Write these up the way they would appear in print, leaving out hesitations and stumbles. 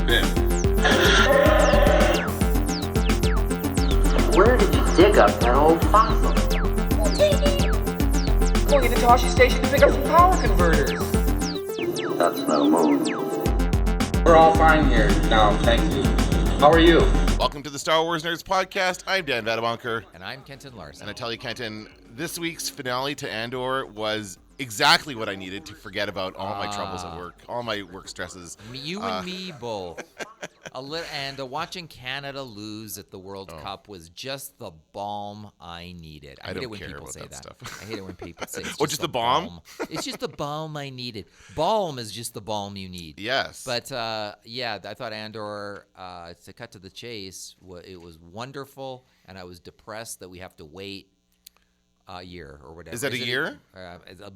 bin. Where did you dig up that old fossil? Going into Toshi Station to pick up some power converters. That's no move. We're all fine here now, thank you. How are you? Welcome to the Star Wars Nerds Podcast. I'm Dan Vadabonker. And I'm Kenton Larson. And I tell you, Kenton, this week's finale to Andor was exactly what I needed to forget about all my troubles at work, all my work stresses. You and me both. Watching Canada lose at the World Cup was just the balm I needed. I hate it when people say that. Stuff. I hate it when people say it's just the balm? It's just the balm I needed. Balm is just the balm you need. Yes. But, I thought Andor, to cut to the chase, it was wonderful, and I was depressed that we have to wait a year or whatever. Is that a year?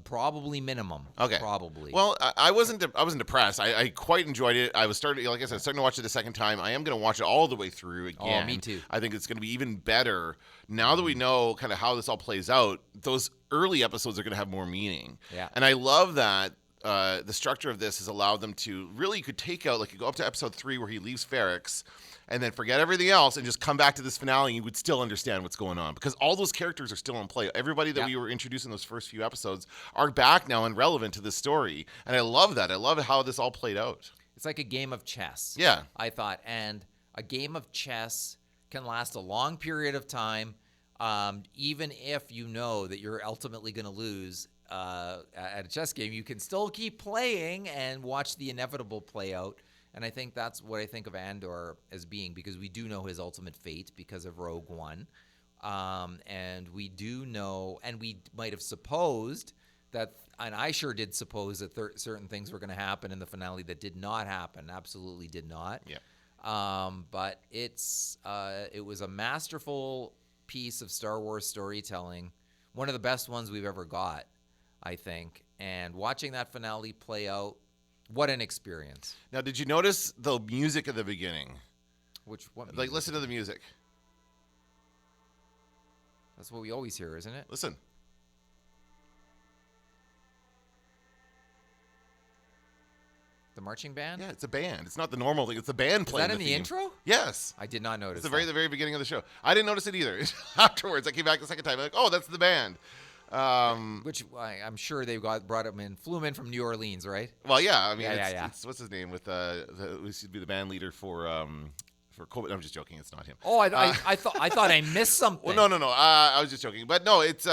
Probably minimum. Okay. Probably. Well, I wasn't depressed. I quite enjoyed it. I was starting to watch it a second time. I am going to watch it all the way through again. Oh, me too. I think it's going to be even better now that we know kind of how this all plays out. Those early episodes are going to have more meaning. Yeah. And I love that the structure of this has allowed them to really, you could take out, like you go up to episode 3 where he leaves Ferrix and then forget everything else and just come back to this finale and you would still understand what's going on because all those characters are still in play. Everybody that we were introduced in those first few episodes are back now and relevant to this story. And I love that. I love how this all played out. It's like a game of chess. Yeah. I thought. And a game of chess can last a long period of time, even if you know that you're ultimately going to lose. At a chess game, you can still keep playing and watch the inevitable play out. And I think that's what I think of Andor as being, because we do know his ultimate fate because of Rogue One. And we do know, and we might have supposed that, and I sure did suppose that certain things were going to happen in the finale that did not happen, absolutely did not. Yeah. But it was a masterful piece of Star Wars storytelling, one of the best ones we've ever got, I think. And watching that finale play out, what an experience. Now, did you notice the music at the beginning? What music? Like, listen to the music. That's what we always hear, isn't it? Listen. The marching band? Yeah, it's a band. It's not the normal thing. It's the band playing. Is that in the theme. intro? Yes. I did not notice. It's the very beginning of the show. I didn't notice it either. Afterwards, I came back the second time. I'm like, oh, that's the band. Which I'm sure they flew him in from New Orleans, right? Well, yeah. I mean, yeah. It's what's his name with who used to be the band leader for COVID. I'm just joking. It's not him. Oh, I thought I missed something. Well, no. I was just joking, but no, it's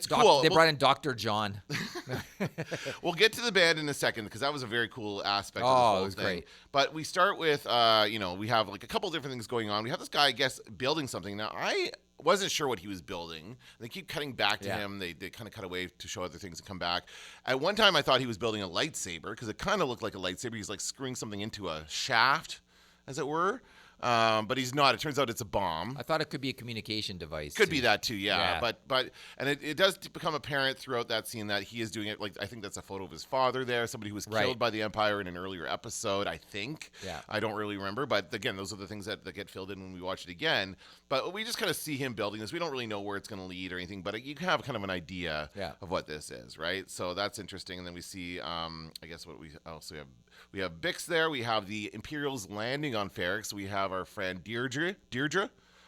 cool. They brought in Dr. John. We'll get to the band in a second because that was a very cool aspect. Oh, of this whole it was thing. great. But we start with we have like a couple different things going on. We have this guy, I guess, building something. Now I wasn't sure what he was building. They keep cutting back to him. They kind of cut away to show other things and come back. At one time, I thought he was building a lightsaber because it kind of looked like a lightsaber. He's like screwing something into a shaft, as it were. But he's not. It turns out it's a bomb. I thought it could be a communication device. Could be that too, yeah. But it does become apparent throughout that scene that he is doing it. Like I think that's a photo of his father there, somebody who was killed by the Empire in an earlier episode. I think. Yeah. I don't really remember, but again, those are the things that get filled in when we watch it again. But we just kind of see him building this. We don't really know where it's going to lead or anything, but you can have kind of an idea of what this is, right? So that's interesting. And then we see, I guess what we also have. We have Bix there. We have the Imperials landing on Ferrix. We have our friend Deirdre.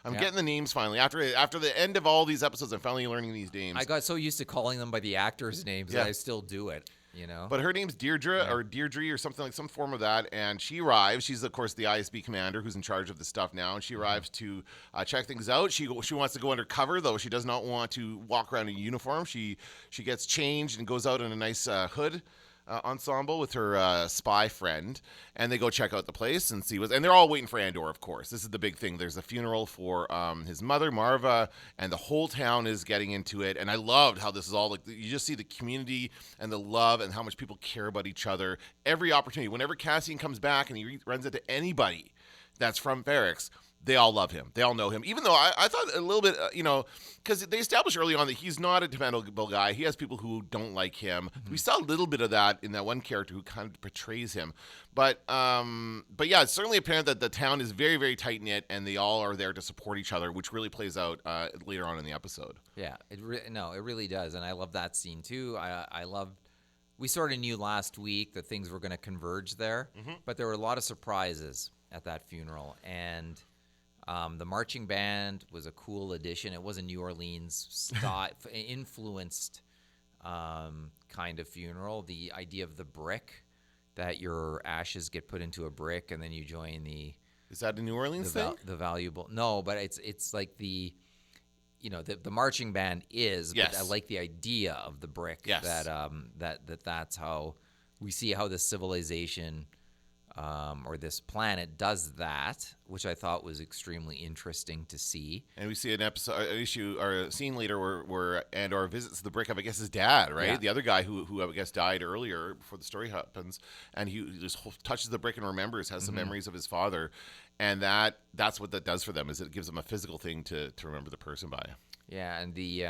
I'm getting the names finally. After the end of all these episodes, I'm finally learning these names. I got so used to calling them by the actors' names that I still do it. You know. But her name's Deirdre or Deirdre or something, like some form of that. And she arrives. She's, of course, the ISB commander who's in charge of the stuff now. And she arrives to check things out. She wants to go undercover, though. She does not want to walk around in uniform. She gets changed and goes out in a nice hood ensemble with her spy friend, and they go check out the place and see and they're all waiting for Andor, of course. This is the big thing. There's a funeral for his mother, Marva, and the whole town is getting into it. And I loved how this is all, like, you just see the community and the love and how much people care about each other. Every opportunity, whenever Cassian comes back and he runs into anybody that's from Ferrix, they all love him. They all know him. Even though I thought a little bit, because they established early on that he's not a dependable guy. He has people who don't like him. Mm-hmm. We saw a little bit of that in that one character who kind of portrays him. But yeah, it's certainly apparent that the town is very, very tight-knit, and they all are there to support each other, which really plays out later on in the episode. Yeah, it really does. And I love that scene, too. I love we sort of knew last week that things were going to converge there, but there were a lot of surprises at that funeral. And the marching band was a cool addition. It was a New Orleans style, influenced kind of funeral. The idea of the brick, that your ashes get put into a brick and then you join the... Is that a New Orleans thing? The valuable... No, but it's like the... the marching band is, yes. But I like the idea of the brick. Yes. That's how we see how this civilization or this planet does that, which I thought was extremely interesting to see. And we see an issue or a scene later where Andor visits the brick of, I guess, his dad, right? Yeah. The other guy who I guess died earlier before the story happens, and he just touches the brick and remembers, has some memories of his father, and that's what that does for them, is it gives them a physical thing to remember the person by. Yeah, and the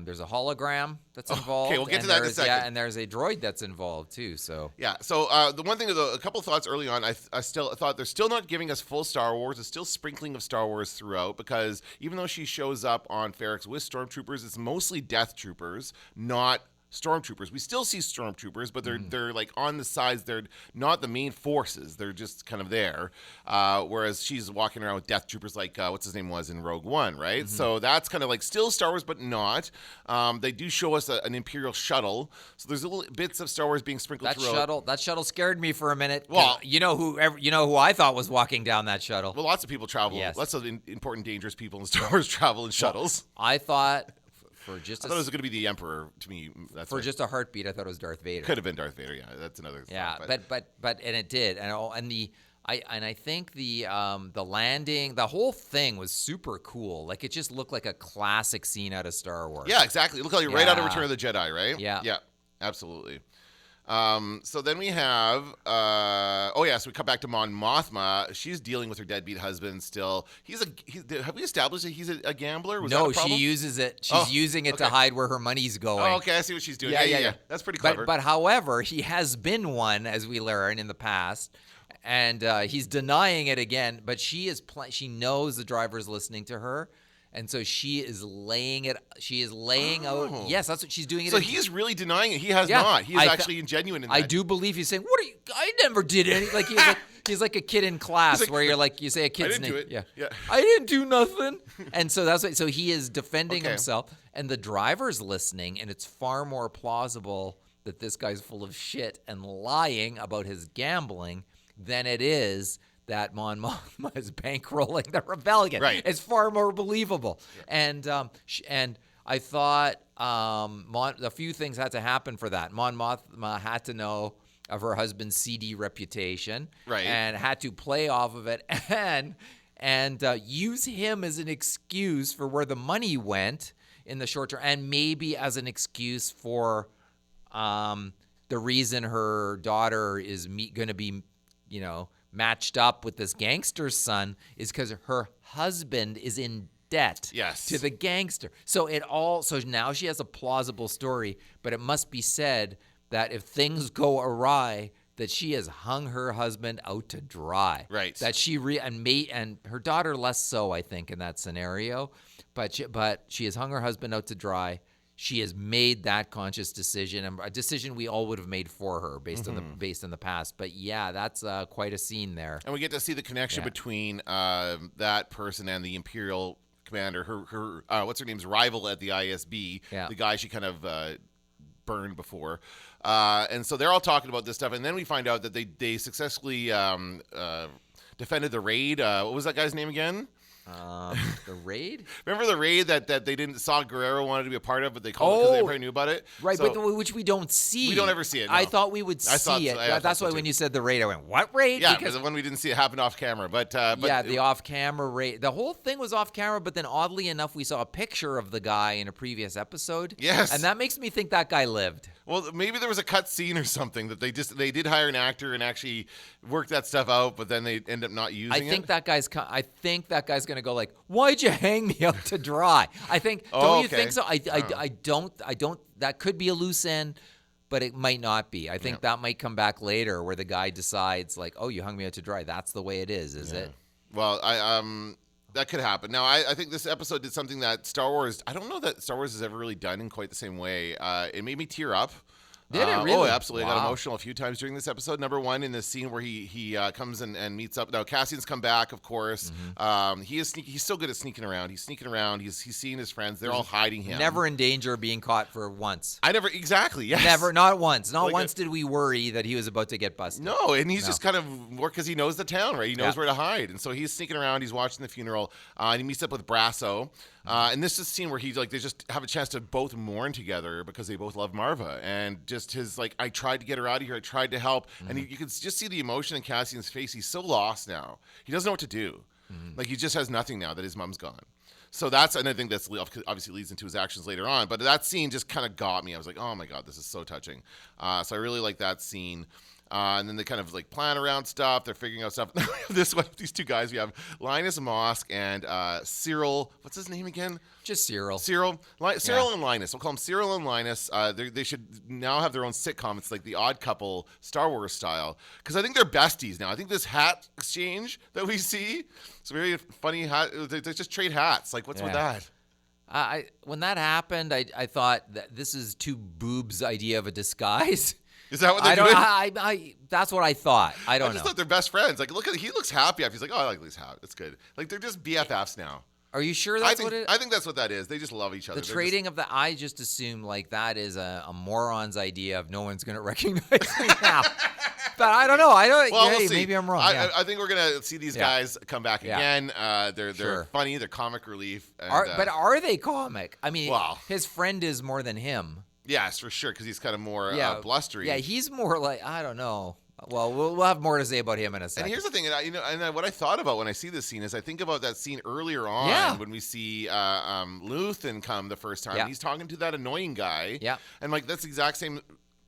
there's a hologram that's involved. Okay, we'll get to that in a second. Yeah, and there's a droid that's involved too. So yeah, so the one thing, a couple of thoughts early on, I still thought they're still not giving us full Star Wars. It's still sprinkling of Star Wars throughout, because even though she shows up on Ferrix with stormtroopers, it's mostly Death Troopers, not stormtroopers. We still see stormtroopers, but they're like on the sides. They're not the main forces. They're just kind of there. Whereas she's walking around with Death Troopers, like what's his name was in Rogue One, right? So that's kind of like still Star Wars, but not. They do show us an Imperial shuttle. So there's little bits of Star Wars being sprinkled throughout. That shuttle scared me for a minute. Well, you know who I thought was walking down that shuttle. Well, lots of people travel. Yes. Lots of important, dangerous people in Star Wars travel in shuttles. I thought. I thought it was going to be the Emperor. To me, just a heartbeat, I thought it was Darth Vader. Could have been Darth Vader. Yeah, that's another. Yeah, thought, but and it did, I think the landing, the whole thing was super cool. Like it just looked like a classic scene out of Star Wars. Yeah, exactly. Look how you're right out of Return of the Jedi, right? Yeah, yeah, absolutely. So then we have, so we come back to Mon Mothma. She's dealing with her deadbeat husband still. Have we established that he's a gambler? No, she uses it. She's using it to hide where her money's going. Oh, okay, I see what she's doing. Yeah. That's pretty clever. But however, he has been one, as we learn in the past, and he's denying it again. But she knows the driver's listening to her. And so she is laying it. She is laying out. Yes, that's what she's doing. So he's really denying it. He has not. He is actually genuine in that. I do believe he's saying, "What are you? I never did anything." Like he's like a kid in class where you're like, you say a kid's name. I didn't do it. Yeah. I didn't do nothing. And so that's what. So he is defending himself, and the driver's listening, and it's far more plausible that this guy's full of shit and lying about his gambling than it is that Mon Mothma is bankrolling the rebellion. Right. It's far more believable. Yeah. And I thought a few things had to happen for that. Mon Mothma had to know of her husband's seedy reputation. Right. And had to play off of it and use him as an excuse for where the money went in the short term, and maybe as an excuse for the reason her daughter is going to be, matched up with this gangster's son is because her husband is in debt to the gangster. So now she has a plausible story, but it must be said that if things go awry, that she has hung her husband out to dry. Right. That she and her daughter less so, I think, in that scenario, but she has hung her husband out to dry. She has made that conscious decision, and a decision we all would have made for her based on the past. But yeah, that's quite a scene there. And we get to see the connection between that person and the Imperial commander, her what's her name's rival at the ISB, the guy she kind of burned before. And so they're all talking about this stuff, and then we find out that they successfully defended the raid. What was that guy's name again? The raid? Remember the raid that they didn't Saw Gerrera wanted to be a part of, but they called it because they probably knew about it? Right, so, but which we don't see. We don't ever see it, no. I thought we would see it. That's why when you said the raid, I went, what raid? Yeah, because the one we didn't see it happened off camera. But the off-camera raid. The whole thing was off camera, but then oddly enough, we saw a picture of the guy in a previous episode. Yes. And that makes me think that guy lived. Well, maybe there was a cut scene or something that they did hire an actor and actually work that stuff out, but then they end up not using it. I think that guy's going to go like, why'd you hang me out to dry? I think. Don't you think so? I don't. That could be a loose end, but it might not be. I think that might come back later, where the guy decides like, oh, you hung me out to dry. That's the way it is it? Well, that could happen. Now, I think this episode did something that Star Wars, I don't know that Star Wars has ever really done in quite the same way. It made me tear up. Did it really? Oh, absolutely. I got Wow. emotional a few times during this episode. Number one, in the scene where he comes and meets up. Now, Cassian's come back, of course. He's still good at sneaking around. He's sneaking around. He's seeing his friends. They're all hiding him. Never in danger of being caught for once. Exactly, yes. Never, not once. Not Like once did we worry that he was about to get busted. No, and he's just kind of more because he knows the town, right? He knows Yeah. where to hide. And so he's sneaking around. He's watching the funeral. And he meets up with Brasso. And this is a scene where they just have a chance to both mourn together because they both love Marva. And just his, I tried to get her out of here. I tried to help. And you can just see the emotion in Cassian's face. He's so lost now. He doesn't know what to do. He just has nothing now that his mom's gone. So and I think that's obviously leads into his actions later on. But that scene just kind of got me. I was like, oh my God, this is so touching. So I really like that scene. And then they kind of plan around stuff. They're figuring out stuff. These two guys, we have Linus Mosk and Cyril. What's his name again? Just Cyril. Cyril and Linus. We'll call them Cyril and Linus. They should now have their own sitcom. It's like the Odd Couple, Star Wars style. Because I think they're besties now. I think this hat exchange that we see, it's a very funny hat. They just trade hats. What's with that? When that happened, I thought that this is two boobs' idea of a disguise. Is that what they're doing? That's what I thought. I don't know. I just thought they're best friends. He looks happy. He's like, oh, I like this hat. It's good. They're just BFFs now. Are you sure that's what it is? I think that's what that is. They just love each other. The trading of I just assume that is a moron's idea of no one's going to recognize me now. But I don't know. We'll see. Maybe I'm wrong. I think we're going to see these guys come back again. They're funny. They're comic relief. And, but are they comic? I mean, well, his friend is more than him. Yes, for sure, because he's kind of more blustery. Yeah, he's more I don't know. Well, we'll have more to say about him in a second. And here's the thing, what I thought about when I see this scene is I think about that scene earlier on when we see Luthen come the first time. Yeah. He's talking to that annoying guy. Yeah. And that's the exact same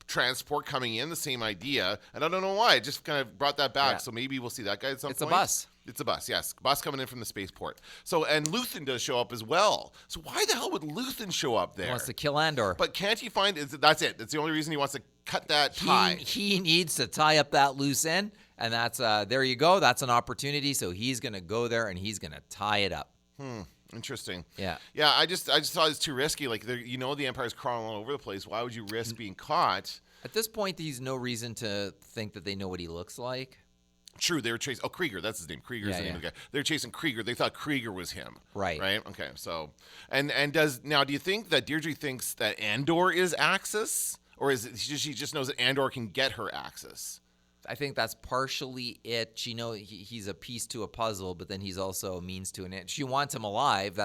transport coming in, the same idea. And I don't know why. It just kind of brought that back. Yeah. So maybe we'll see that guy at some point. It's a bus. It's a bus, yes. Bus coming in from the spaceport. So, and Luthen does show up as well. So why the hell would Luthen show up there? He wants to kill Andor. But can't he find, that's it. That's the only reason he wants to cut that tie. He needs to tie up that loose end. And that's, there you go. That's an opportunity. So he's going to go there and he's going to tie it up. Interesting. Yeah. Yeah, I just thought it's too risky. The Empire's crawling all over the place. Why would you risk being caught? At this point, there's no reason to think that they know what he looks like. True, they were chasing. Oh, Krieger, that's his name. Krieger's the name of the guy. They were chasing Krieger. They thought Krieger was him. Right. Right. Okay. So, do you think that Deirdre thinks that Andor is Axis, or is it she just knows that Andor can get her Axis? I think that's partially it. She knows he's a piece to a puzzle, but then he's also a means to an end. She wants him alive.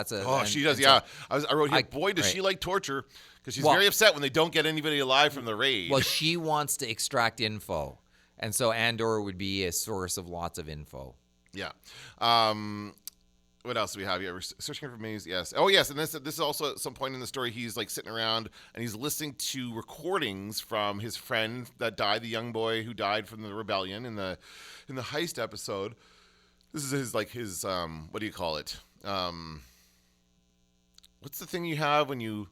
She does. Yeah. I wrote here. Boy, does she like torture? Because she's very upset when they don't get anybody alive from the raid. Well, she wants to extract info. And so Andor would be a source of lots of info. Yeah. What else do we have here? We're searching for maze. Yes. Oh, yes. And this is also at some point in the story. He's sitting around and he's listening to recordings from his friend that died, the young boy who died from the rebellion in the heist episode. This is his what do you call it? What's the thing you have when you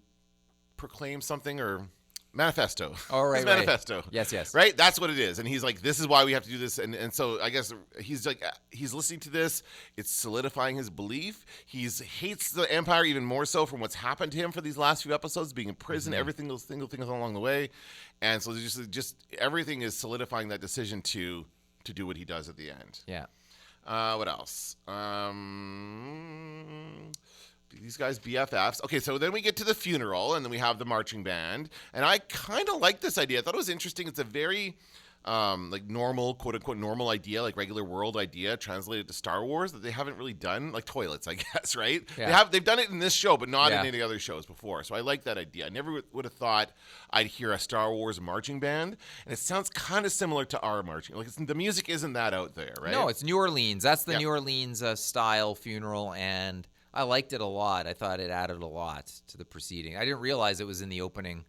proclaim something or manifesto? Oh, right, his manifesto. Yes. Right? That's what it is. And he's like, this is why we have to do this. And so I guess he's listening to this. It's solidifying his belief. He hates the Empire even more so from what's happened to him for these last few episodes, being in prison, every single thing along the way. And so just everything is solidifying that decision to do what he does at the end. Yeah. What else? These guys BFFs. Okay, so then we get to the funeral, and then we have the marching band. And I kind of like this idea. I thought it was interesting. It's a very normal, quote unquote, normal idea, regular world idea, translated to Star Wars that they haven't really done, like toilets, I guess, right? Yeah. They've done it in this show, but not in any other shows before. So I like that idea. I never would have thought I'd hear a Star Wars marching band, and it sounds kind of similar to our marching. The music isn't that out there, right? No, it's New Orleans. That's the New Orleans style funeral, and I liked it a lot. I thought it added a lot to the proceeding. I didn't realize it was in the opening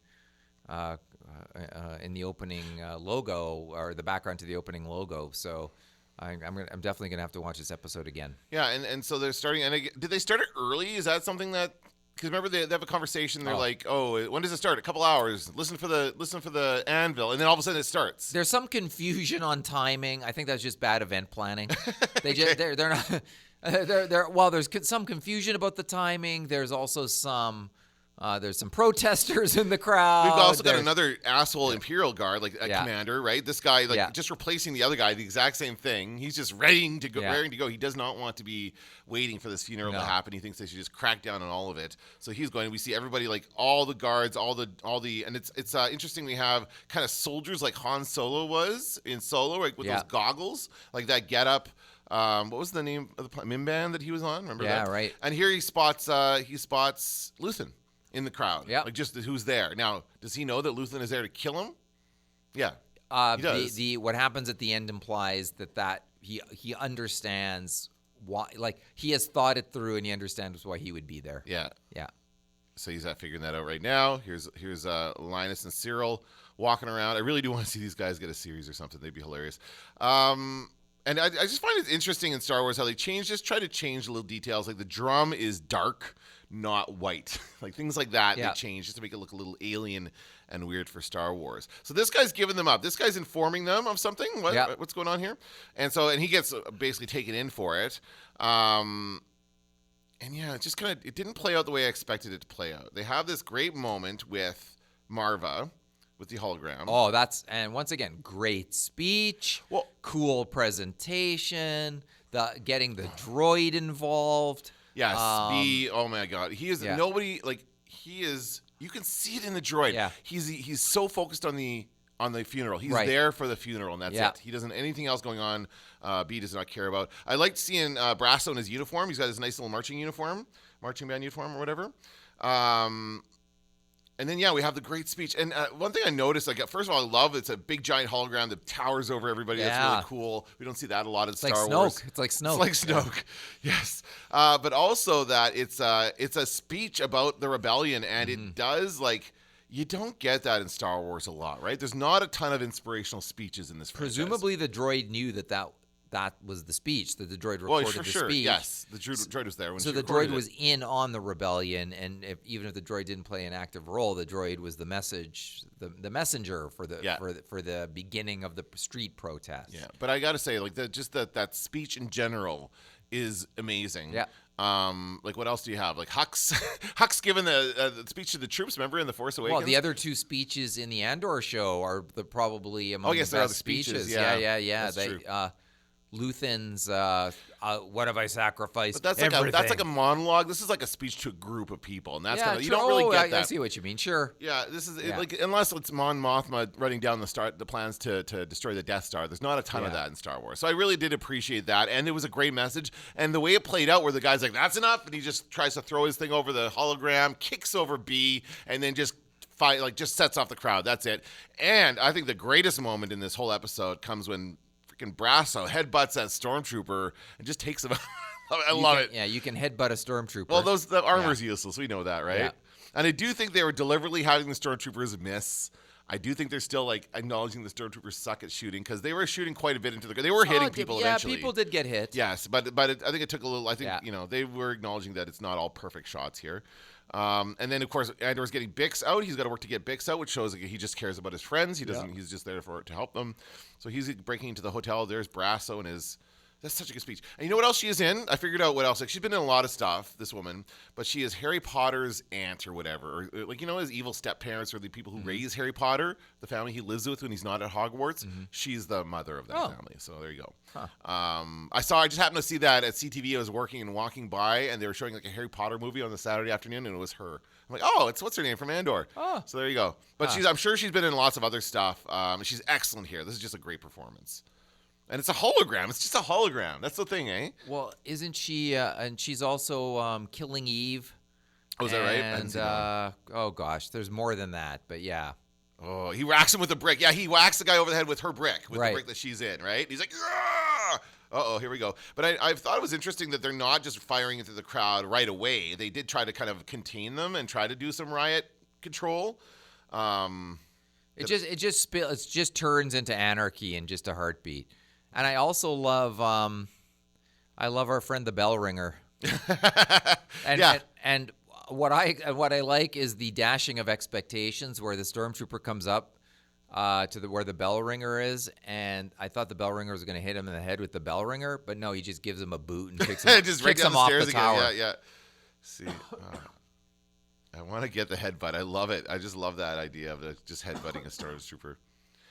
logo or the background to the opening logo. So I'm definitely gonna have to watch this episode again. Yeah, and so they're starting. And did they start it early? Is that something that? Because remember they have a conversation. They're like, "Oh, when does it start? A couple hours. Listen for the anvil," and then all of a sudden it starts. There's some confusion on timing. I think that's just bad event planning. They're not. There's some confusion about the timing. There's also some There's some protesters in the crowd. We've also got another asshole Imperial Guard, like a Yeah. commander, right? This guy, like, Yeah. just replacing the other guy, the exact same thing. He's just ready to go. Yeah. Raring to go. He does not want to be waiting for this funeral to happen. He thinks they should just crack down on all of it. So he's going. We see everybody, like all the guards, all the, and it's interesting. We have kind of soldiers like Han Solo was in Solo, like with those goggles, like that getup. What was the name of the Mimban that he was on? Remember that? Yeah, right. And here he spots Luthen in the crowd. Yeah. Like just who's there. Now, does he know that Luthen is there to kill him? Yeah. He does. The what happens at the end implies that he understands why, like he has thought it through and he understands why he would be there. Yeah. Yeah. So he's not figuring that out right now. Here's Linus and Cyril walking around. I really do want to see these guys get a series or something. They'd be hilarious. And I just find it interesting in Star Wars how they try to change little details. Like the drum is dark, not white. Like things like that they change just to make it look a little alien and weird for Star Wars. So this guy's giving them up. This guy's informing them of something. What's going on here? And he gets basically taken in for it. And yeah, it just it didn't play out the way I expected it to play out. They have this great moment with Marva, with the hologram. Oh, and once again, great speech, cool presentation, getting the droid involved. Yeah, oh my God. He is nobody, like, he is, you can see it in the droid. Yeah. He's so focused on the funeral. He's there for the funeral, and that's it. He doesn't, anything else going on, B does not care about. I liked seeing Brasso in his uniform. He's got his nice little marching band uniform or whatever. And then, we have the great speech. And one thing I noticed, like, first of all, I love it's a big, giant hologram that towers over everybody. Yeah. That's really cool. We don't see that a lot in Star like Wars. It's like Snoke. It's like Snoke, yes. But also that it's a speech about the rebellion, and it does, like, you don't get that in Star Wars a lot, right? There's not a ton of inspirational speeches in this franchise. Presumably the droid knew that was the speech, that the droid recorded the speech. Yes, the droid was there when so she the recorded droid it. was in on the rebellion, and even if the droid didn't play an active role, the droid was the the messenger for the beginning of the street protest. Yeah, but I got to say, like, that speech in general is amazing. Yeah. Like, what else do you have? Like Hux giving the speech to the troops. Remember in The Force Awakens? Well, the other two speeches in the Andor show are probably among the best speeches. Yeah. That's true. Luthen's what have I sacrificed? But that's like a monologue. This is like a speech to a group of people, and that's you don't true. really get that. I see what you mean. Sure. Yeah, this is like, unless it's Mon Mothma running down the plans to destroy the Death Star. There's not a ton of that in Star Wars, so I really did appreciate that, and it was a great message. And the way it played out, where the guy's like, "That's enough," and he just tries to throw his thing over the hologram, kicks over B, and then just sets off the crowd. That's it. And I think the greatest moment in this whole episode comes when Brasso headbutts that stormtrooper and just takes him out. I love it. Yeah, you can headbutt a stormtrooper. Well, the armor's useless. We know that, right? Yeah. And I do think they were deliberately having the stormtroopers miss. I do think they're still, like, acknowledging the stormtroopers suck at shooting, because they were shooting quite a bit into they were hitting people eventually. Yeah, people did get hit. Yes, but I think it took a little. I think they were acknowledging that it's not all perfect shots here. And then, of course, Andor's getting Bix out. He's got to work to get Bix out, which shows he just cares about his friends. He doesn't. He's just there to help them. So he's breaking into the hotel. There's Brasso and that's such a good speech. And you know what else she is in? I figured out what else. Like, she's been in a lot of stuff, this woman, but she is Harry Potter's aunt or whatever. Or, like, his evil step-parents or the people who raise Harry Potter, the family he lives with when he's not at Hogwarts. She's the mother of that family. So there you go. Huh. I just happened to see that at CTV. I was working and walking by, and they were showing, like, a Harry Potter movie on the Saturday afternoon, and it was her. I'm like, oh, what's her name from Andor? Oh. So there you go. But I'm sure she's been in lots of other stuff. She's excellent here. This is just a great performance. And it's a hologram. It's just a hologram. That's the thing, eh? Well, isn't she? And she's also Killing Eve. Oh, is that right? I didn't see that. Oh gosh, there's more than that, but yeah. Oh, he whacks him with a brick. Yeah, he whacks the guy over the head with her brick, with the brick that she's in, right? He's like, uh-oh, here we go. But I thought it was interesting that they're not just firing into the crowd right away. They did try to kind of contain them and try to do some riot control. It just turns into anarchy in just a heartbeat. And I also love our friend the bell ringer. And what I like is the dashing of expectations, where the stormtrooper comes up to where the bell ringer is, and I thought the bell ringer was going to hit him in the head with the bell ringer, but no, he just gives him a boot and kicks him, just kicks right down him the off stairs the tower. Again. Yeah. See. I want to get the headbutt. I love it. I just love that idea of just headbutting a Star Wars trooper.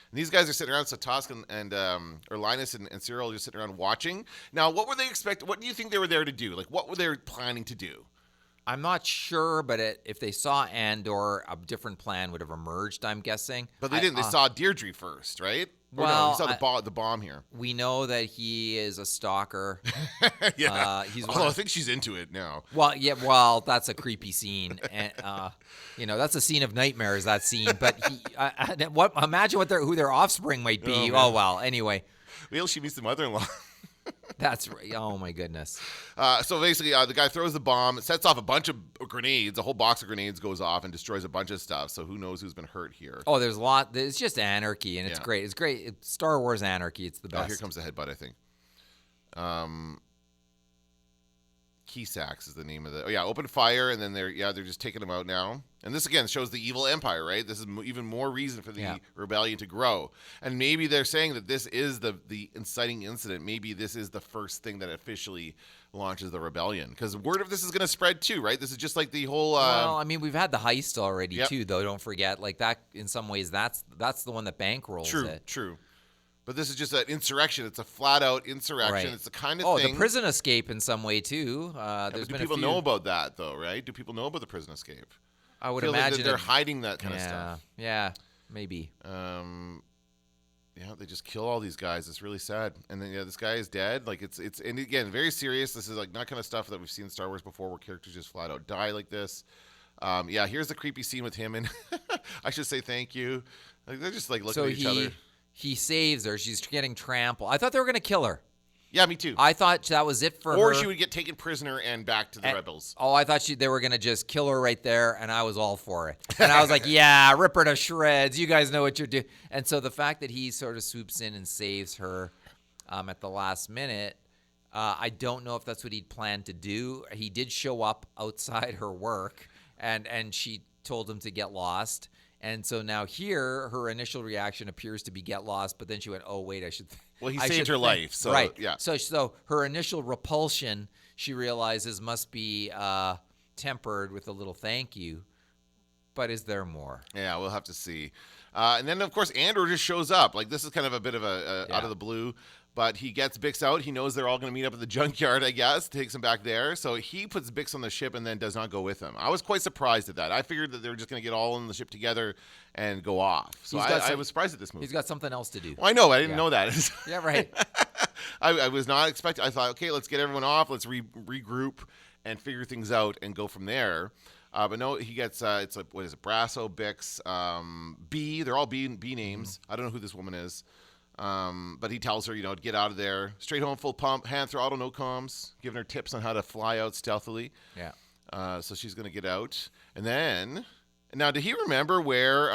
And these guys are sitting around, so Tosk and or Linus and Cyril are just sitting around watching. Now, what were they expecting? What do you think they were there to do? Like, what were they planning to do? I'm not sure, but if they saw Andor, a different plan would have emerged, I'm guessing. But they didn't. They saw Deirdre first, right? Well, you saw the bomb here. We know that he is a stalker. Yeah. He's Although I think she's into it now. Well, yeah. Well, that's a creepy scene, and that's a scene of nightmares. That scene, but imagine who their offspring might be. Oh well. Anyway, wait till she meets the mother-in-law. That's right. Oh my goodness. So basically, the guy throws the bomb, sets off a bunch of grenades. A whole box of grenades goes off and destroys a bunch of stuff. So who knows who's been hurt here? Oh, there's a lot. It's just anarchy, and it's great. It's great. It's Star Wars anarchy. It's the best. Oh, here comes the headbutt, I think. Keysacks is the name of the. Oh yeah, open fire, and then they're just taking them out now. And this again shows the evil empire, right? This is even more reason for the rebellion to grow. And maybe they're saying that this is the inciting incident. Maybe this is the first thing that officially launches the rebellion, because word of this is going to spread too, right? This is just like the whole. Well, I mean, we've had the heist already too, though. Don't forget, like that. In some ways, that's the one that bankrolls it. True. But this is just an insurrection. It's a flat-out insurrection. Right. It's the kind of thing. Oh, the prison escape in some way too. Do people know about that though? Right? Do people know about the prison escape? I would feel imagine like they're hiding that kind of stuff. Yeah, maybe. They just kill all these guys. It's really sad. And then this guy is dead. Like it's and again very serious. This is like not kind of stuff that we've seen in Star Wars before, where characters just flat out die like this. Here's the creepy scene with him and I should say thank you. Like they're just like looking at each other. He saves her. She's getting trampled. I thought they were going to kill her. Yeah, me too. I thought that was it for her. Or she would get taken prisoner and back to the rebels. Oh, I thought they were going to just kill her right there, and I was all for it. And I was like, yeah, rip her to shreds. You guys know what you're doing. And so the fact that he sort of swoops in and saves her at the last minute, I don't know if that's what he'd planned to do. He did show up outside her work, and she told him to get lost. And so now here, her initial reaction appears to be get lost, but then she went, oh, wait, I should... Well, he saved her life, so right. Yeah. So her initial repulsion, she realizes, must be tempered with a little thank you. But is there more? Yeah, we'll have to see. And then, of course, Andor just shows up. Like, this is kind of a bit of a out of the blue. But he gets Bix out. He knows they're all going to meet up at the junkyard, I guess. Takes him back there. So he puts Bix on the ship and then does not go with him. I was quite surprised at that. I figured that they were just going to get all on the ship together and go off. So I was surprised at this move. He's got something else to do. Well, I know. I didn't know that. Yeah, right. I was not expecting. I thought, okay, let's get everyone off. Let's regroup and figure things out and go from there. But no, he gets, it's like, what is it, Brasso, Bix, B. They're all B names. I don't know who this woman is. But he tells her, to get out of there. Straight home, full pump, hand through auto no comms, giving her tips on how to fly out stealthily. Yeah. So she's going to get out. And then, now, did he remember where,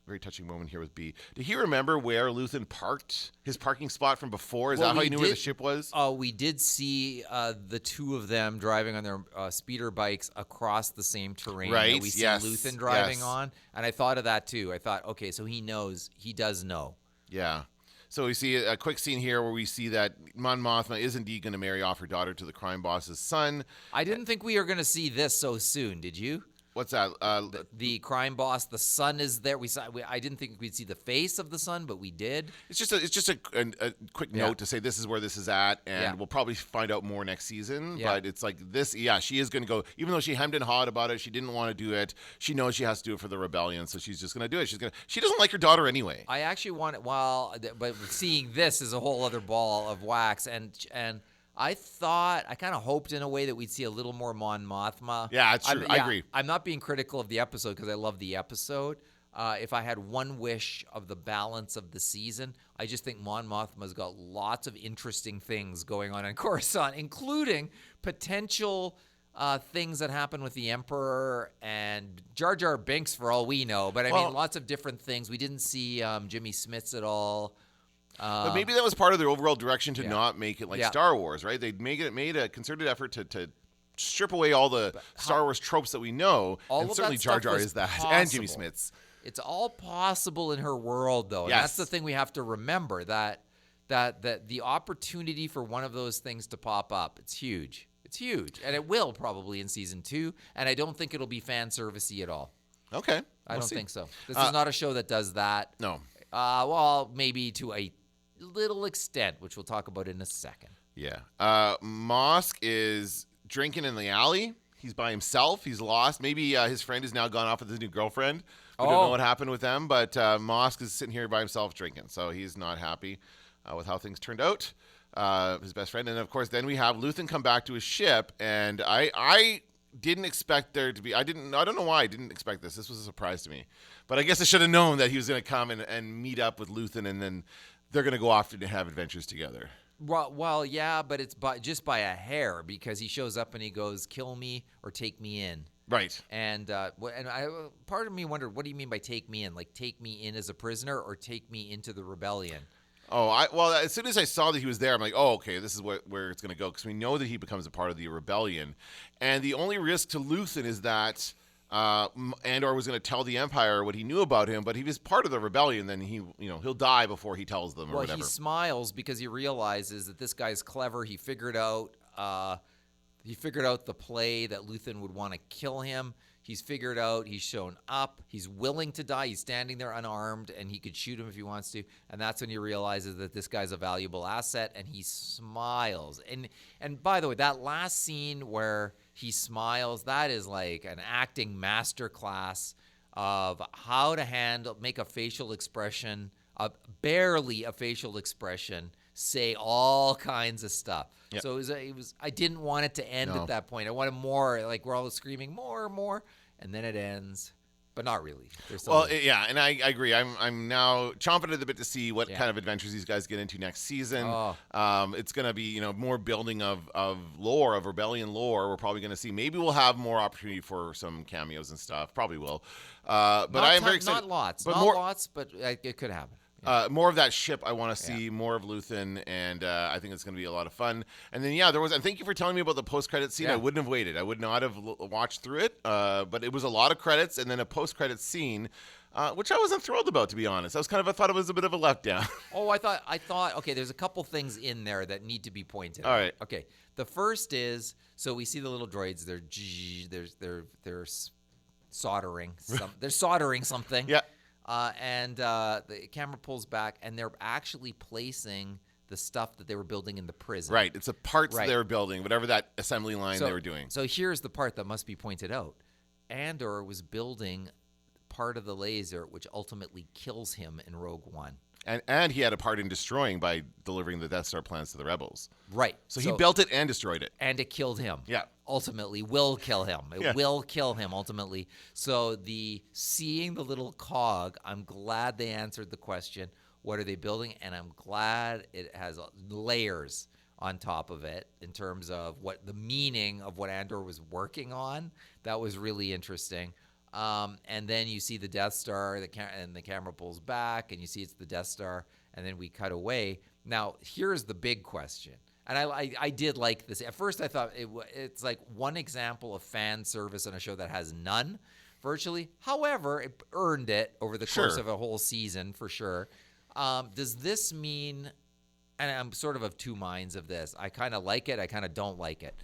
very touching moment here with B. Did he remember where Luthen parked his parking spot from before? Is that how he knew where the ship was? Oh, we did see the two of them driving on their speeder bikes across the same terrain that we see Luthen driving on. And I thought of that too. I thought, okay, so he does know. Yeah. So we see a quick scene here where we see that Mon Mothma is indeed going to marry off her daughter to the crime boss's son. I didn't think we were going to see this so soon, did you? What's that? The crime boss, the son is there. I didn't think we'd see the face of the son, but we did. It's just a quick note to say this is where this is at, and we'll probably find out more next season. Yeah. But it's like this. Yeah, she is going to go. Even though she hemmed and hawed about it, she didn't want to do it. She knows she has to do it for the rebellion, so she's just going to do it. She doesn't like her daughter anyway. I actually want it. But seeing this is a whole other ball of wax, and I kind of hoped in a way that we'd see a little more Mon Mothma. Yeah, it's true. I agree. I'm not being critical of the episode because I love the episode. If I had one wish of the balance of the season, I just think Mon Mothma's got lots of interesting things going on in Coruscant, including potential things that happen with the Emperor and Jar Jar Binks for all we know. But I mean, lots of different things. We didn't see Jimmy Smits at all. But maybe that was part of their overall direction to not make it like Star Wars, right? They made a concerted effort to strip away all the Star Wars tropes that we know, and certainly Jar Jar is that, and Jimmy Smits. It's all possible in her world, though, and that's the thing we have to remember, that the opportunity for one of those things to pop up, it's huge. It's huge, and it will probably in season 2. And I don't think it'll be fan servicey at all. Okay. I don't think so. This is not a show that does that. No. Well, maybe to a little extent, which we'll talk about in a second. Yeah. Mosk is drinking in the alley. He's by himself. He's lost. Maybe his friend has now gone off with his new girlfriend. We don't know what happened with them, but Mosk is sitting here by himself drinking, so he's not happy with how things turned out. His best friend, and of course, then we have Luthen come back to his ship, and I didn't expect there to be. I don't know why I didn't expect this. This was a surprise to me, but I guess I should have known that he was going to come and meet up with Luthen, and then they're going to go off to have adventures together. Well, yeah, but it's just by a hair, because he shows up and he goes, "Kill me or take me in." Right. And part of me wondered, what do you mean by take me in? Like take me in as a prisoner or take me into the rebellion? Well, as soon as I saw that he was there, I'm like, oh, okay, this is where it's going to go, because we know that he becomes a part of the rebellion, and the only risk to Luthen is that Andor was going to tell the Empire what he knew about him, but he was part of the rebellion. Then he'll die before he tells them or whatever. Well, he smiles because he realizes that this guy's clever. He figured out the play that Luthen would want to kill him. He's figured out, he's shown up, he's willing to die, he's standing there unarmed, and he could shoot him if he wants to. And that's when he realizes that this guy's a valuable asset, and he smiles. And by the way, that last scene where he smiles, that is like an acting masterclass of how to make a facial expression, barely a facial expression, say all kinds of stuff. Yep. So it was. I didn't want it to end at that point. I wanted more. Like we're all screaming more, and then it ends, but not really. And I agree. I'm now chomping at the bit to see what kind of adventures these guys get into next season. It's going to be more building of lore, of rebellion lore. We're probably going to see. Maybe we'll have more opportunity for some cameos and stuff. Probably will. But I am very excited. Not lots, but it could happen. More of that ship. I want to see more of Luthen, and I think it's going to be a lot of fun. And then, there was. And thank you for telling me about the post-credit scene. I wouldn't have waited. I would not have watched through it. But it was a lot of credits, and then a post-credit scene, which I wasn't thrilled about, to be honest. I thought it was a bit of a letdown. I thought. Okay, there's a couple things in there that need to be pointed out. All right. Okay. The first is, so we see the little droids. They're soldering. They're soldering something. Yeah. And the camera pulls back, and they're actually placing the stuff that they were building in the prison. Right. It's the parts they were building, whatever that assembly line they were doing. So here's the part that must be pointed out. Andor was building part of the laser, which ultimately kills him in Rogue One. And he had a part in destroying by delivering the Death Star plans to the rebels. Right. So he built it and destroyed it. And it killed him. Yeah. Ultimately will kill him. It will kill him ultimately. So seeing the little cog, I'm glad they answered the question, what are they building? And I'm glad it has layers on top of it in terms of what the meaning of what Andor was working on. That was really interesting. And then you see the Death Star, and the camera pulls back, and you see it's the Death Star, and then we cut away. Now, here's the big question. And I did like this. At first, I thought it's like one example of fan service on a show that has none, virtually. However, it earned it over the course of a whole season, for sure. Does this mean, and I'm sort of two minds of this, I kind of like it, I kind of don't like it.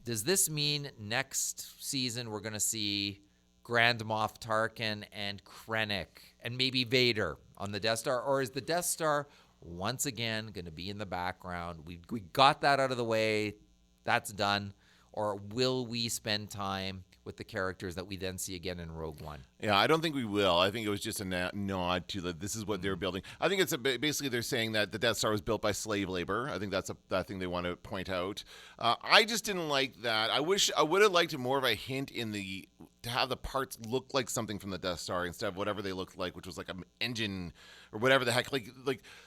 Does this mean next season we're going to see Grand Moff Tarkin and Krennic and maybe Vader on the Death Star? Or is the Death Star once again going to be in the background? We got that out of the way. That's done. Or will we spend time with the characters that we then see again in Rogue One? Yeah, I don't think we will. I think it was just a nod to this is what they're building. I think it's basically they're saying that the Death Star was built by slave labor. I think that's that thing they want to point out. I just didn't like that. I would have liked more of a hint to have the parts look like something from the Death Star instead of whatever they looked like, which was like an engine or whatever the heck. Like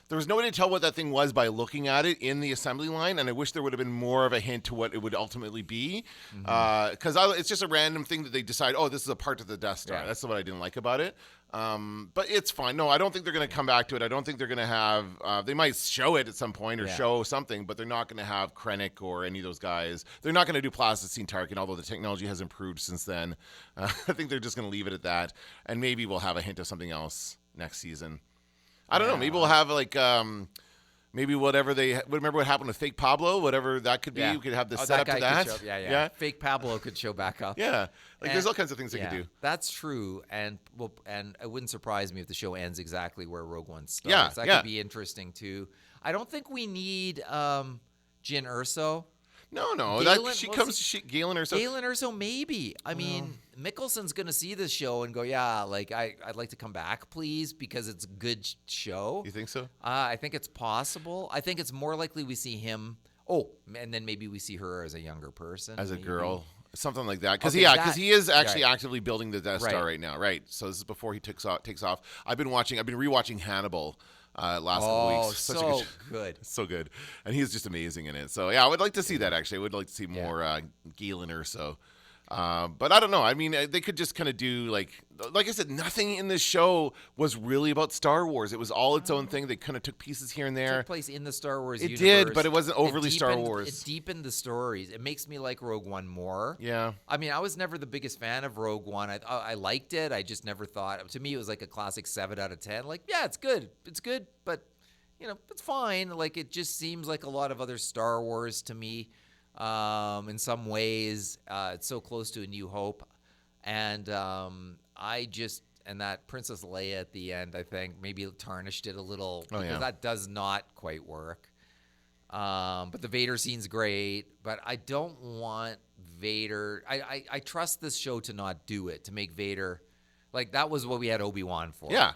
there was no way to tell what that thing was by looking at it in the assembly line, and I wish there would have been more of a hint to what it would ultimately be. Because it's just a random thing that they decide, this is a part of the Death Star. Yeah. That's what I didn't like about it. But it's fine. No, I don't think they're going to come back to it. I don't think they're going to have they might show it at some point or show something, but they're not going to have Krennic or any of those guys. They're not going to do plasticine Tarkin, although the technology has improved since then. I think they're just going to leave it at that, and maybe we'll have a hint of something else next season. I don't know. Maybe we'll have Maybe whatever remember what happened with fake Pablo, whatever that could be. Yeah. We could have the Oh, setup guy to that. could show up. Yeah. Fake Pablo could show back up. Yeah. Like there's all kinds of things they could do. That's true, and it wouldn't surprise me if the show ends exactly where Rogue One starts. Yeah, That yeah. could be interesting too. I don't think we need Jyn Erso. No. Galen or so. Galen Erso, maybe. I mean, Mickelson's going to see this show and go, yeah, like I'd like to come back, please, because it's a good show. You think so? I think it's possible. I think it's more likely we see him. Oh, and then maybe we see her as a younger person, As a maybe. girl. Something like that, because Okay, he is actually right. actively building the Death Star right now, right? So this is before he takes off. I've been rewatching Hannibal last couple weeks. Such a so good. so good, and he's just amazing in it. So yeah, I would like to see that. Actually, I would like to see more Galen Erso. But I don't know. I mean, they could just kind of do like I said, nothing in this show was really about Star Wars. It was all its own thing. They kind of took pieces here and It there. took place in the Star Wars It universe. did, but it wasn't overly Star deepened- Wars. It deepened the stories. It makes me like Rogue One more. Yeah. I mean, I was never the biggest fan of Rogue One. I liked it. I just never thought. To me, it was like a classic 7 out of 10. Like, yeah, it's good. It's good, but it's fine. Like, it just seems like a lot of other Star Wars to me. In some ways, it's so close to A New Hope, and and that Princess Leia at the end, I think maybe tarnished it a little because that does not quite work. But the Vader scene's great, but I don't want Vader. I trust this show to not do it, to make Vader like that was what we had Obi-Wan for. Yeah.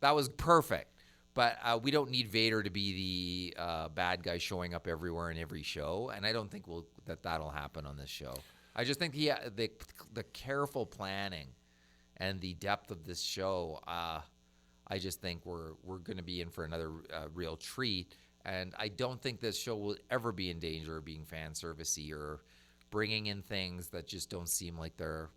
That was perfect. But we don't need Vader to be the bad guy showing up everywhere in every show, and I don't think that'll happen on this show. I just think the careful planning and the depth of this show, I just think we're going to be in for another real treat. And I don't think this show will ever be in danger of being fan servicey or bringing in things that just don't seem like they're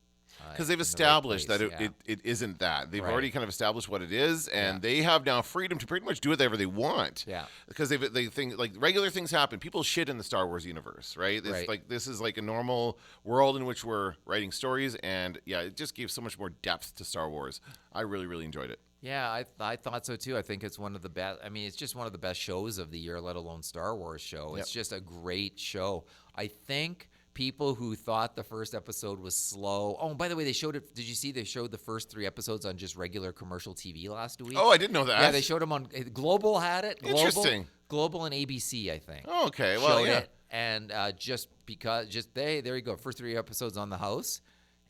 because they've in the right established place. that it isn't that. They've Right. already kind of established what it is, and they have now freedom to pretty much do whatever they want. Yeah. Because they think like regular things happen. People shit in the Star Wars universe, right? This is like a normal world in which we're writing stories, and it just gave so much more depth to Star Wars. I really, really enjoyed it. Yeah, I thought so too. I think it's one of the best. I mean, it's just one of the best shows of the year, let alone Star Wars show. It's just a great show. I think people who thought the first episode was slow. Oh, and by the way, they showed it. Did you see they showed the first 3 episodes on just regular commercial TV last week? Oh, I didn't know that. Yeah, they showed them on Global had it. Interesting. Global and ABC, I think. Oh, okay. Well, showed it, and there you go. First 3 episodes on the house,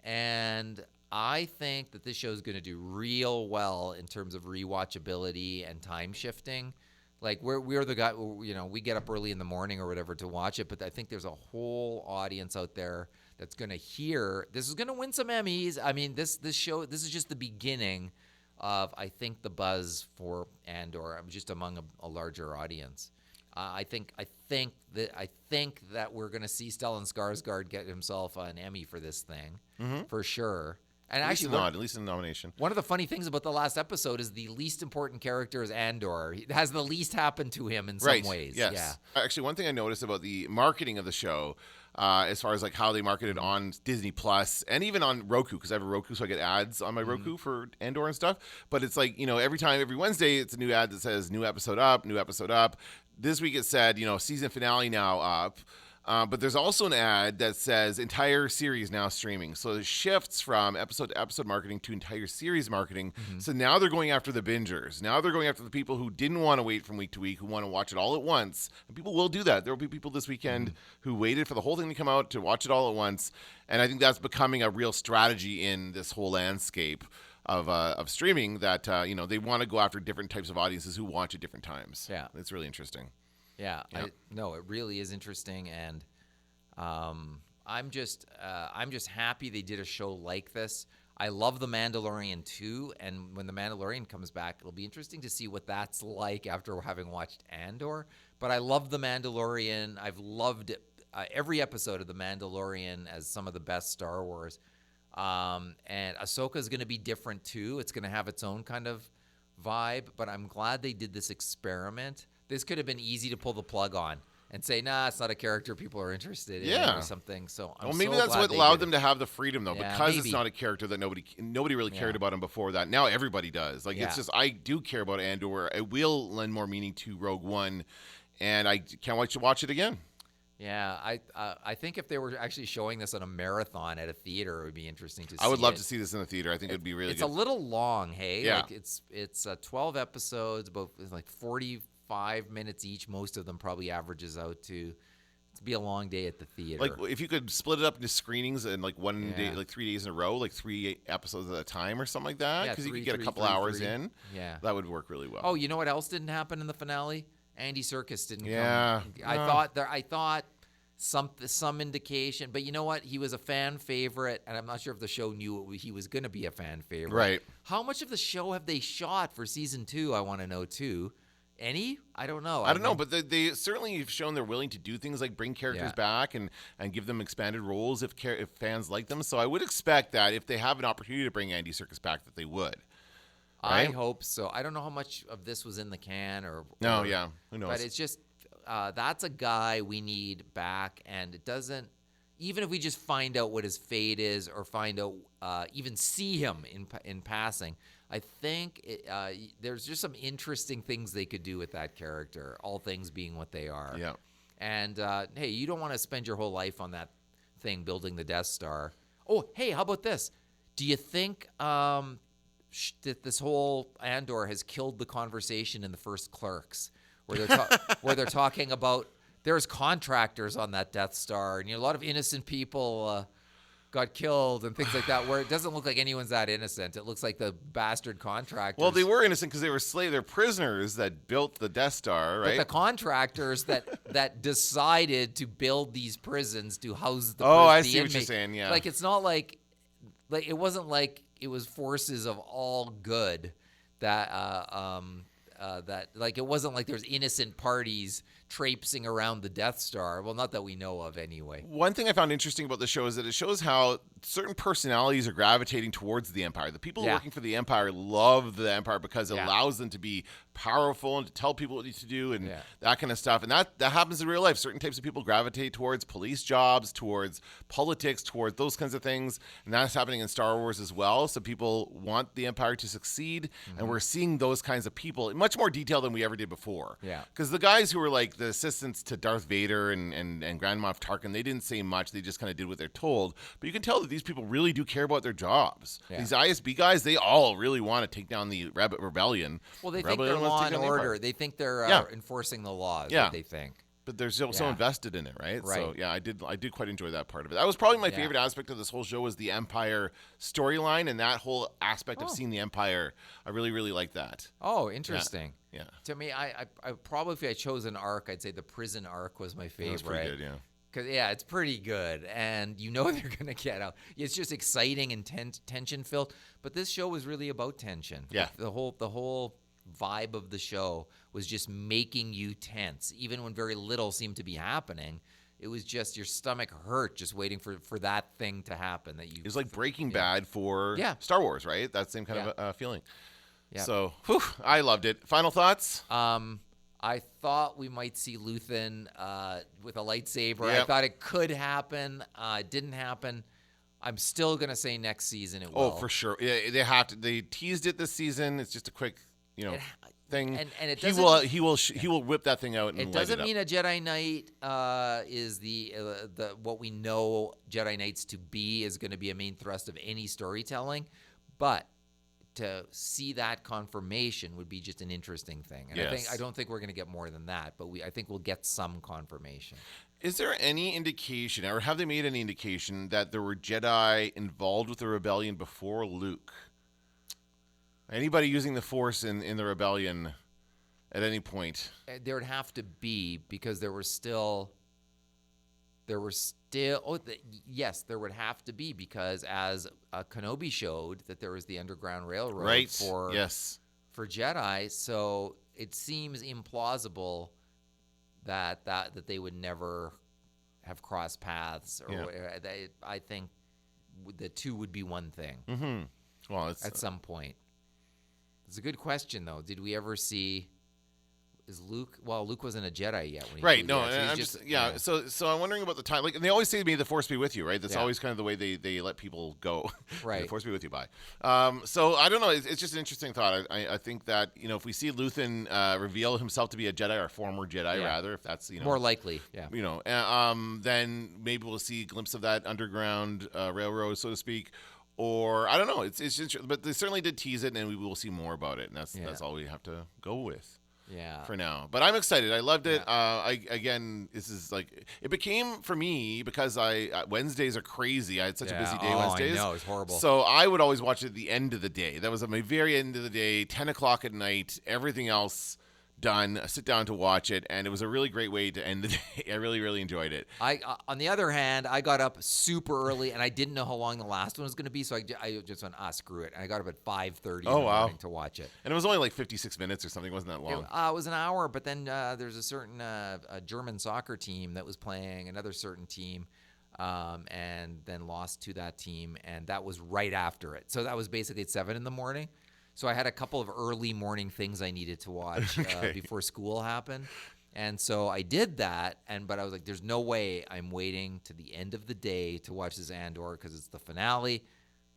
and I think that this show is going to do real well in terms of rewatchability and time shifting. Like we're the guy, we get up early in the morning or whatever to watch it, but I think there's a whole audience out there that's going to hear. This is going to win some Emmys. I mean, this show, this is just the beginning of, I think, the buzz for Andor. I'm just among a larger audience. I think that we're going to see Stellan Skarsgård get himself an Emmy for this thing, for sure. And at actually, least in the nomination. one of the funny things about the last episode is the least important character is Andor. He has the least happen to him in some ways. Yes. Yeah. Actually, one thing I noticed about the marketing of the show, as far as like how they market it on Disney Plus and even on Roku, because I have a Roku, so I get ads on my Roku for Andor and stuff. But it's like, every Wednesday, it's a new ad that says new episode up, new episode up. This week it said, season finale now up. But there's also an ad that says entire series now streaming. So it shifts from episode to episode marketing to entire series marketing. So now they're going after the bingers. Now they're going after the people who didn't want to wait from week to week, who want to watch it all at once. And people will do that. There will be people this weekend who waited for the whole thing to come out to watch it all at once. And I think that's becoming a real strategy in this whole landscape of streaming that, they want to go after different types of audiences who watch at different times. Yeah. It's really interesting. Yeah, Yeah. it really is interesting, and I'm just happy they did a show like this. I love The Mandalorian too, and when The Mandalorian comes back, it'll be interesting to see what that's like after having watched Andor. But I love The Mandalorian. I've loved it, every episode of The Mandalorian as some of the best Star Wars. And Ahsoka is going to be different too. It's going to have its own kind of vibe, but I'm glad they did this experiment. This could have been easy to pull the plug on. and say, nah, it's not a character people are interested in Yeah. or something. So I'm Well, maybe so that's glad what they allowed did them it. to have the freedom, though, Yeah, because it's maybe. not a character that nobody really cared Yeah. about him before that. Now everybody does. Like, Yeah. it's just, I do care about Andor. It will lend more meaning to Rogue One, and I can't wait to watch it again. Yeah, I think if they were actually showing this on a marathon at a theater, it would be interesting to see. I would love it. to see this in the theater. I think it'd be really It's good. a little long, hey? Yeah. Like it's 12 episodes, about like 45 minutes each. Most of them probably averages out to be a long day at the theater. Like, if you could split it up into screenings and like one day, Yeah. like 3 days in a row, like 3 episodes at a time or something like that, Yeah, because you three, could get a three, couple three, hours three. in. Yeah. That would work really well. Oh, you know what else didn't happen in the finale? Andy Serkis didn't Yeah. come. I thought some indication, but you know what? He was a fan favorite, and I'm not sure if the show knew he was going to be a fan favorite. Right. How much of the show have they shot for season 2? I want to know too. Any? I don't know. I don't know, but they certainly have shown they're willing to do things like bring characters Yeah. back and give them expanded roles if fans like them. So I would expect that if they have an opportunity to bring Andy Serkis back, that they would. I right? hope so. I don't know how much of this was in the can or No, yeah, who knows? But it's just that's a guy we need back, and it doesn't. Even if we just find out what his fate is, or find out even see him in passing, I think there's just some interesting things they could do with that character. All things being what they are. Yeah. And hey, you don't want to spend your whole life on that thing building the Death Star. Oh, hey, how about this? Do you think that this whole Andor has killed the conversation in the first Clerks, where they're talking about there's contractors on that Death Star, and a lot of innocent people got killed and things like that, where it doesn't look like anyone's that innocent. It looks like the bastard contractors. Well, they were innocent because they were they're prisoners that built the Death Star, right? But the contractors that decided to build these prisons to house the I the see what you're inmates. saying, yeah. Like, it's not like it wasn't like it was forces of all good that like it wasn't like there's innocent parties traipsing around the Death Star. Well, not that we know of anyway. One thing I found interesting about the show is that it shows how certain personalities are gravitating towards the Empire. The people Yeah. working for the Empire love the Empire because it Yeah. allows them to be powerful and to tell people what to do and Yeah. that kind of stuff. And that happens in real life. Certain types of people gravitate towards police jobs, towards politics, towards those kinds of things. And that's happening in Star Wars as well. So people want the Empire to succeed. And we're seeing those kinds of people in much more detail than we ever did before. Yeah. Because the guys who were like the assistants to Darth Vader and Grand Moff Tarkin, they didn't say much. They just kind of did what they're told. But you can tell that these people really do care about their jobs. Yeah. These ISB guys, they all really want to take down the rebellion. Well, they The think they're rebellion wants to law take and down the Empire. order. They think they're Yeah. enforcing the laws. Yeah. What they think. But they're so Yeah. invested in it, right? So Right. yeah, I did quite enjoy that part of it. That was probably my Yeah. favorite aspect of this whole show was the Empire storyline and that whole aspect of seeing the Empire. I really, really like that. Oh, interesting. Yeah. To me, I probably, if I chose an arc, I'd say the prison arc was my favorite. That was pretty good, yeah. Because it's pretty good, and you know they're gonna get out. It's just exciting and tension filled. But this show was really about tension. Yeah. The whole vibe of the show was just making you tense, even when very little seemed to be happening. It was just your stomach hurt just waiting for that thing to happen. That you. It was like Breaking Bad for Yeah. Star Wars, right? That same kind Yeah. of feeling. Yeah. So, I loved it. Final thoughts? I thought we might see Luthen with a lightsaber. I Yep. thought it could happen. It didn't happen. I'm still gonna say next season it will. Oh, for sure. Yeah, they have to. They teased it this season. It's just a quick, thing. And it he doesn't. he will whip that thing out and It light doesn't it up. mean a Jedi Knight is the what we know Jedi Knights to be is going to be a main thrust of any storytelling, but to see that confirmation would be just an interesting thing. And Yes. I don't think we're going to get more than that, but I think we'll get some confirmation. Is there any indication, or have they made any indication that there were Jedi involved with the rebellion before Luke? Anybody using the Force in the rebellion at any point? There would have to be because yes, there would have to be because as Kenobi showed that there was the Underground Railroad Right. for Jedi, so it seems implausible that they would never have crossed paths or I think the two would be one thing Well, it's at some point. It's a good question though. Did we ever see is Luke? Well, Luke wasn't a Jedi yet when he Right. flew No, yet, so and he's I'm just So I'm wondering about the time. Like, and they always say to me, "The Force be with you," right? That's Yeah. always kind of the way they let people go. Right. The Force be with you. Bye. So I don't know. It's just an interesting thought. I think that if we see Luthen reveal himself to be a Jedi, or former Jedi rather, if that's more likely. Yeah. Then maybe we'll see a glimpse of that underground railroad, so to speak. Or I don't know. It's just, but they certainly did tease it, and we will see more about it. And that's all we have to go with. Yeah. For now, but I'm excited. I loved it. This is like it became for me because Wednesdays are crazy. I had such a busy day Wednesdays. I know, it's horrible. So I would always watch it at the end of the day. That was at my very end of the day, 10 o'clock at night. Everything else done. I sit down to watch it, and it was a really great way to end the day. I really, really enjoyed it. On the other hand, I got up super early, and I didn't know how long the last one was going to be, so I just went, screw it. And I got up at 5:30 in the morning to watch it. And it was only like 56 minutes or something. It wasn't that long. It was an hour, but then there's a certain a German soccer team that was playing another certain team, and then lost to that team, and that was right after it. So that was basically at 7 in the morning. So I had a couple of early morning things I needed to watch before school happened. And so I did that, but I was like, there's no way I'm waiting to the end of the day to watch this Andor because it's the finale.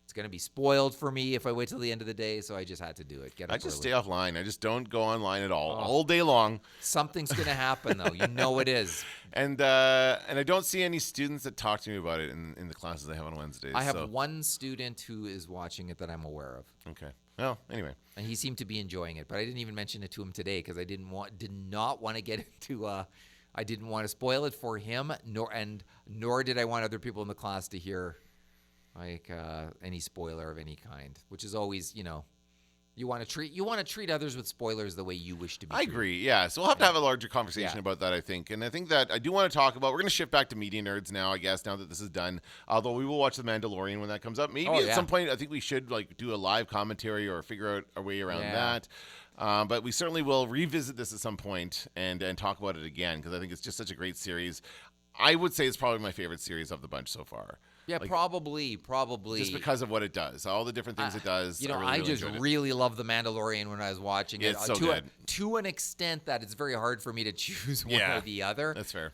It's going to be spoiled for me if I wait till the end of the day, so I just had to do it. I just stay offline. I just don't go online at all day long. Something's going to happen, though. You know it is. And I don't see any students that talk to me about it in the classes I have on Wednesdays. I have one student who is watching it that I'm aware of. Okay. Well, anyway. And he seemed to be enjoying it, but I didn't even mention it to him today because I did not want to get into I didn't want to spoil it for him, nor did I want other people in the class to hear any spoiler of any kind, which is always, you want to treat others with spoilers the way you wish to be treated. I agree. Yeah. So we'll have to have a larger conversation about that, I think. And I think that I do want to talk about, we're going to shift back to media nerds now, I guess, now that this is done. Although we will watch The Mandalorian when that comes up. Maybe at some point, I think we should do a live commentary or figure out a way around that. But we certainly will revisit this at some point and talk about it again, because I think it's just such a great series. I would say it's probably my favorite series of the bunch so far. Yeah, probably. Just because of what it does, all the different things it does. I just really loved The Mandalorian when I was watching it. It's so good. To an extent that it's very hard for me to choose one or the other. That's fair.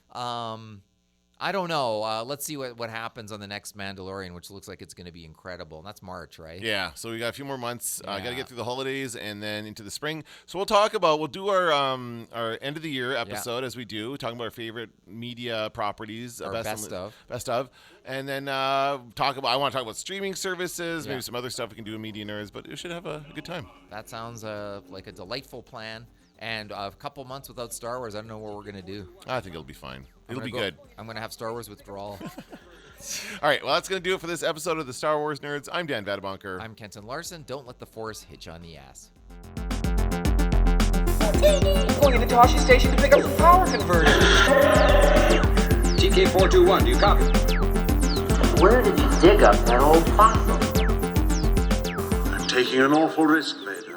I don't know. Let's see what happens on the next Mandalorian, which looks like it's going to be incredible. And that's March, right? Yeah. So we got a few more months. Got to get through the holidays and then into the spring. So we'll do our end of the year episode as we do, talking about our favorite media properties, our best of, and then I want to talk about streaming services, maybe some other stuff we can do in Media Nerds, but we should have a good time. That sounds like a delightful plan. And a couple months without Star Wars, I don't know what we're going to do. I think it'll be fine. It'll be good. I'm going to have Star Wars withdrawal. All right, well, that's going to do it for this episode of the Star Wars Nerds. I'm Dan Vadabonker. I'm Kenton Larson. Don't let the Force hit you on the ass. Going into Toshi Station to pick up some power converters. TK421, do you copy? Where did you dig up that old fossil? I'm taking an awful risk, Vader.